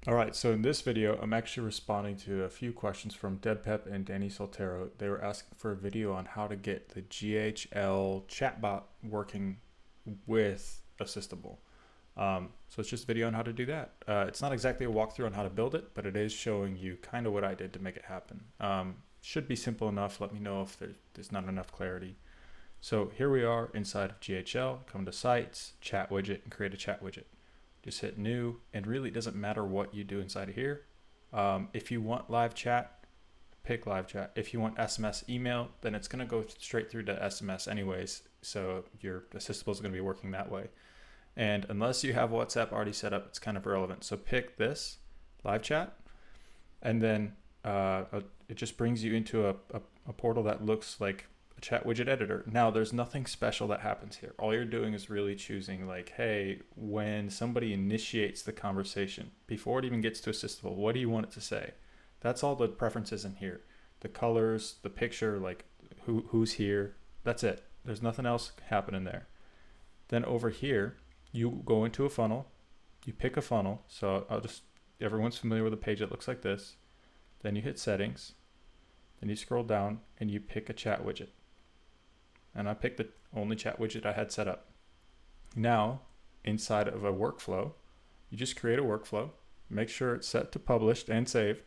All right, so in this video, I'm actually responding to a few questions from Deadpep and Danny Soltero. They were asking for a video on how to get the GHL Chatbot working with Assistable. So it's just a video on how to do that. It's not exactly a walkthrough on how to build it, but it is showing you kind of what I did to make it happen. Should be simple enough. Let me know if there's not enough clarity. So here we are inside of GHL. Come to Sites, Chat Widget, and create a chat widget. Just hit new, and really it doesn't matter what you do inside of here. If you want live chat, pick live chat. If you want SMS email, then it's going to go straight through to SMS anyways, so your Assistable is going to be working that way. And unless you have WhatsApp already set up, it's kind of irrelevant. So pick this live chat, and then it just brings you into a portal that looks like chat widget editor. Now there's nothing special that happens here. All you're doing is really choosing like, hey, when somebody initiates the conversation, before it even gets to Assistable, what do you want it to say? That's all the preferences in here. The colors, the picture, like who's here. That's it. There's nothing else happening there. Then over here, you go into a funnel. You pick a funnel. So everyone's familiar with a page that looks like this. Then you hit settings. Then you scroll down and you pick a chat widget. And I picked the only chat widget I had set up. Now, inside of a workflow, you just create a workflow, make sure it's set to published and saved.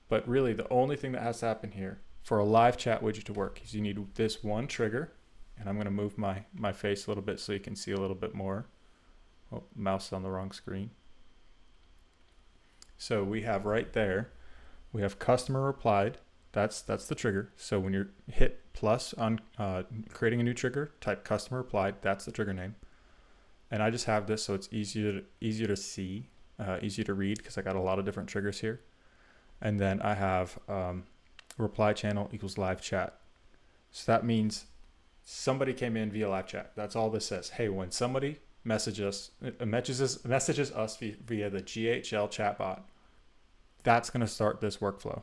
But really, the only thing that has to happen here for a live chat widget to work is you need this one trigger. And I'm going to move my face a little bit so you can see a little bit more. Oh, mouse on the wrong screen. So we have right there, we have customer replied. That's the trigger. So when you hit plus on creating a new trigger, type customer replied. That's the trigger name. And I just have this so it's easier to see, easier to read because I got a lot of different triggers here. And then I have reply channel equals live chat. So that means somebody came in via live chat. That's all this says. Hey, when somebody messages us via the GHL chatbot, that's going to start this workflow.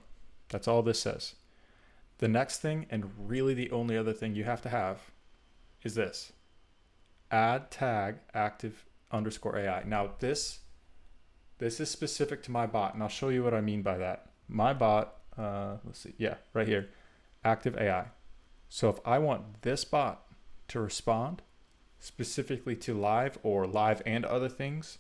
That's all this says. The next thing, and really the only other thing you have to have, is this. Add tag active underscore AI. Now this is specific to my bot, and I'll show you what I mean by that. My bot, let's see, yeah, right here, active AI. So if I want this bot to respond specifically to live or live and other things,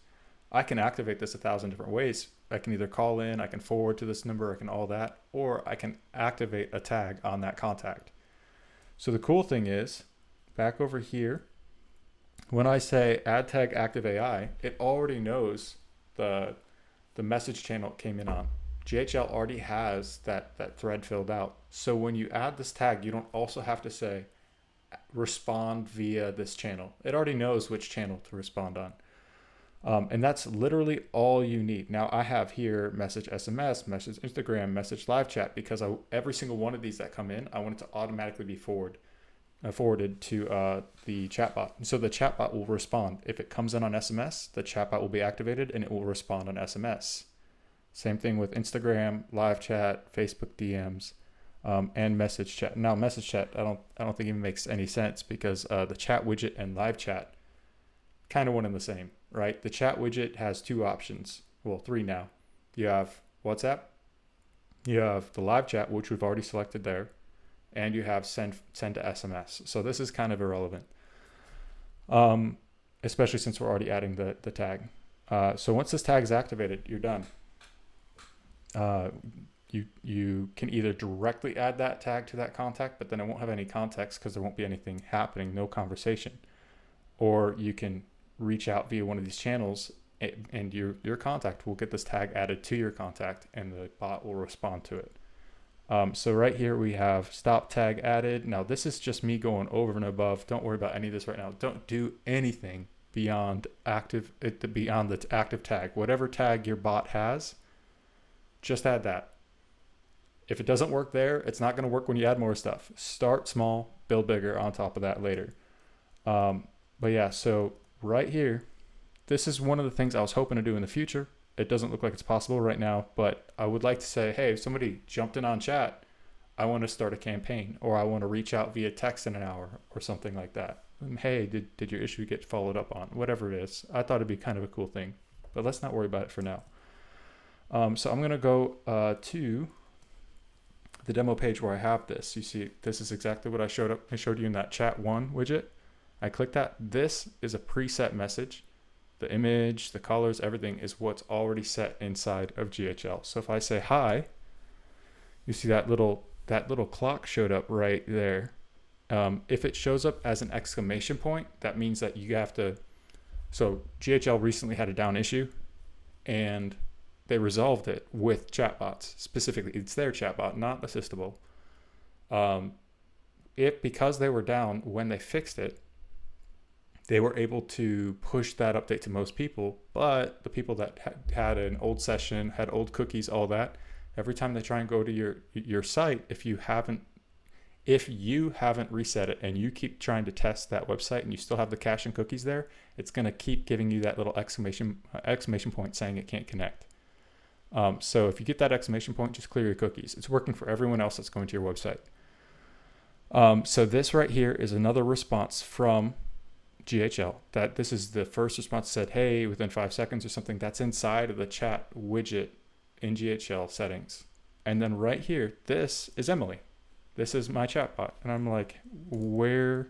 I can activate this 1,000 different ways. I can either call in, I can forward to this number, I can all that, or I can activate a tag on that contact. So the cool thing is, back over here, when I say add tag active AI, it already knows the message channel it came in on. GHL already has that thread filled out. So when you add this tag, you don't also have to say respond via this channel. It already knows which channel to respond on. And that's literally all you need. Now I have here message SMS, message Instagram, message live chat, because every single one of these that come in, I want it to automatically be forwarded to the chatbot. So the chatbot will respond. If it comes in on SMS, the chatbot will be activated and it will respond on SMS. Same thing with Instagram, live chat, Facebook DMs, and message chat. Now message chat, I don't think even makes any sense because the chat widget and live chat kind of one and the same, right? The chat widget has two options. Well, three now. You have WhatsApp, you have the live chat, which we've already selected there, and you have send to SMS. So this is kind of irrelevant, especially since we're already adding the tag. So once this tag is activated, you're done. You can either directly add that tag to that contact, but then it won't have any context because there won't be anything happening, no conversation. Or you can reach out via one of these channels and your contact will get this tag added to your contact and the bot will respond to it. So right here we have stop tag added. Now this is just me going over and above. Don't worry about any of this right now. Don't do anything beyond the active tag. Whatever tag your bot has, just add that. If it doesn't work there, it's not going to work when you add more stuff. Start small, build bigger on top of that later. But yeah, so right here, this is one of the things I was hoping to do in the future. It doesn't look like it's possible right now, but I would like to say, hey, if somebody jumped in on chat, I want to start a campaign, or I want to reach out via text in an hour or something like that. Hey, did your issue get followed up on? Whatever it is. I thought it'd be kind of a cool thing, but let's not worry about it for now. So I'm going to go to the demo page where I have this. You see, this is exactly what I showed you in that chat one widget. I click that. This is a preset message. The image, the colors, everything is what's already set inside of GHL. So if I say hi, you see that little clock showed up right there. If it shows up as an exclamation point, that means that you have to. So GHL recently had a down issue, and they resolved it with chatbots. Specifically, it's their chatbot, not Assistable. Because they were down when they fixed it, they were able to push that update to most people. But the people that had an old session, had old cookies, all that, every time they try and go to your site, if you haven't reset it and you keep trying to test that website and you still have the cache and cookies there, it's going to keep giving you that little exclamation point saying it can't connect. So if you get that exclamation point, just clear your cookies. It's working for everyone else that's going to your website. So this right here is another response from GHL. That this is the first response, said, hey, within 5 seconds or something. That's inside of the chat widget in GHL settings. And then right here, this is Emily. This is my chatbot. And I'm like, where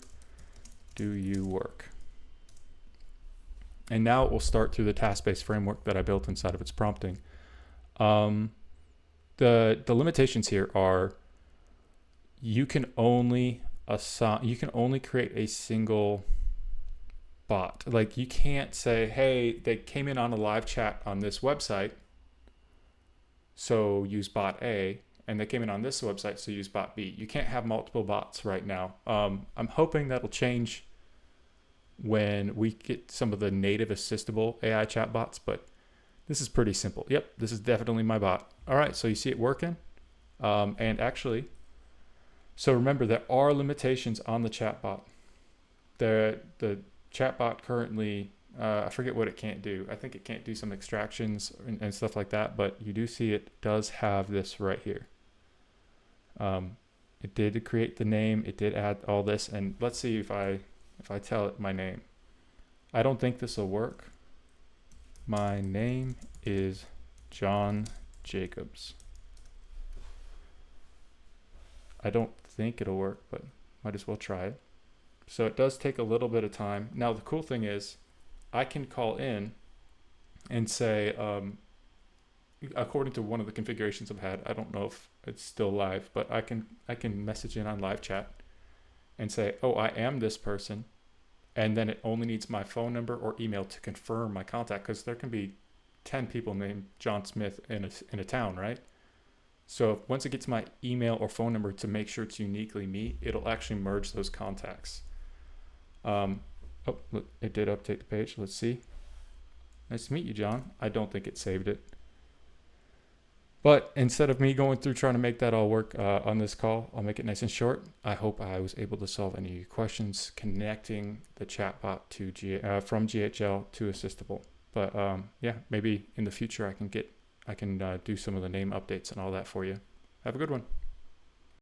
do you work? And now it will start through the task-based framework that I built inside of its prompting. The limitations here are you can only create a single bot. Like, you can't say, hey, they came in on a live chat on this website, so use bot A, and they came in on this website, so use bot B. You can't have multiple bots right now. I'm hoping that'll change when we get some of the native Assistable AI chatbots, but this is pretty simple. Yep, this is definitely my bot. All right, so you see it working. And actually, so remember, there are limitations on the chatbot. The chatbot currently, I forget what it can't do. I think it can't do some extractions and stuff like that, but you do see it does have this right here. It did create the name. It did add all this. And let's see if I tell it my name. I don't think this will work. My name is John Jacobs. I don't think it'll work, but might as well try it. So it does take a little bit of time. Now, the cool thing is I can call in and say, according to one of the configurations I've had, I don't know if it's still live, but I can message in on live chat and say, oh, I am this person. And then it only needs my phone number or email to confirm my contact, because there can be 10 people named John Smith in a town, right? So once it gets my email or phone number to make sure it's uniquely me, it'll actually merge those contacts. Oh, look, it did update the page. Let's see. Nice to meet you, John. I don't think it saved it. But instead of me going through trying to make that all work on this call, I'll make it nice and short. I hope I was able to solve any questions connecting the chatbot to from GHL to Assistable. But yeah, maybe in the future I can do some of the name updates and all that for you. Have a good one.